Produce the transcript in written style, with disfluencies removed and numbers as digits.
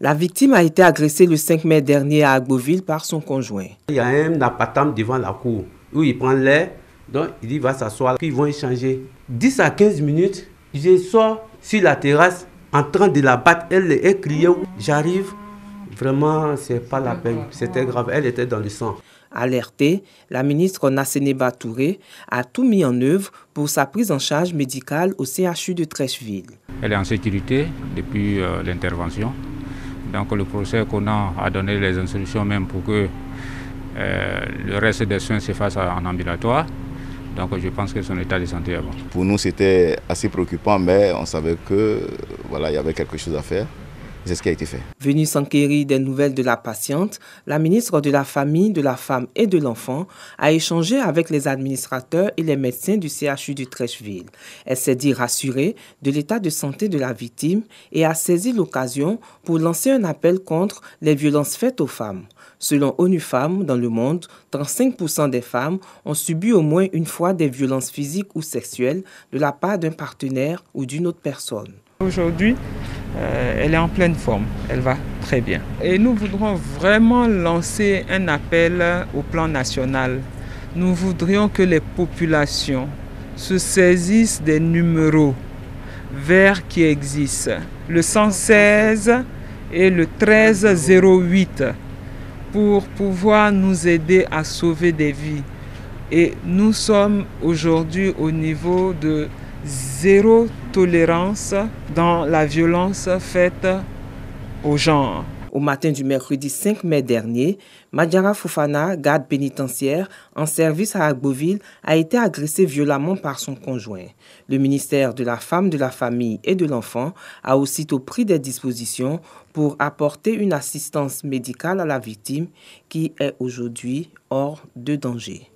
La victime a été agressée le 5 mai dernier à Agboville par son conjoint. Il y a un appartement devant la cour où il prend l'air, donc il va s'asseoir, puis ils vont échanger. 10 à 15 minutes, je sors sur la terrasse en train de la battre. Elle criait, j'arrive, vraiment c'est pas la peine, c'était grave, elle était dans le sang. Alertée, la ministre Nasseneba Touré a tout mis en œuvre pour sa prise en charge médicale au CHU de Trècheville. Elle est en sécurité depuis l'intervention. Donc le procès qu'on a donné les instructions même pour que le reste des soins se fassent en ambulatoire. Donc je pense que son état de santé est bon. Pour nous c'était assez préoccupant, mais on savait que voilà, il y avait quelque chose à faire. C'est ce qui a été fait. Venue s'enquérir des nouvelles de la patiente, la ministre de la Famille, de la Femme et de l'Enfant a échangé avec les administrateurs et les médecins du CHU de Trècheville. Elle s'est dit rassurée de l'état de santé de la victime et a saisi l'occasion pour lancer un appel contre les violences faites aux femmes. Selon ONU Femmes, dans le monde, 35% des femmes ont subi au moins une fois des violences physiques ou sexuelles de la part d'un partenaire ou d'une autre personne. Aujourd'hui, elle est en pleine forme, elle va très bien. Et nous voudrons vraiment lancer un appel au plan national. Nous voudrions que les populations se saisissent des numéros verts qui existent, le 116 et le 1308, pour pouvoir nous aider à sauver des vies. Et nous sommes aujourd'hui au niveau de zéro tolérance dans la violence faite aux genre. Au matin du mercredi 5 mai dernier, Madiara Fofana, garde pénitentiaire en service à Agboville, a été agressée violemment par son conjoint. Le ministère de la Femme, de la Famille et de l'Enfant a aussitôt pris des dispositions pour apporter une assistance médicale à la victime qui est aujourd'hui hors de danger.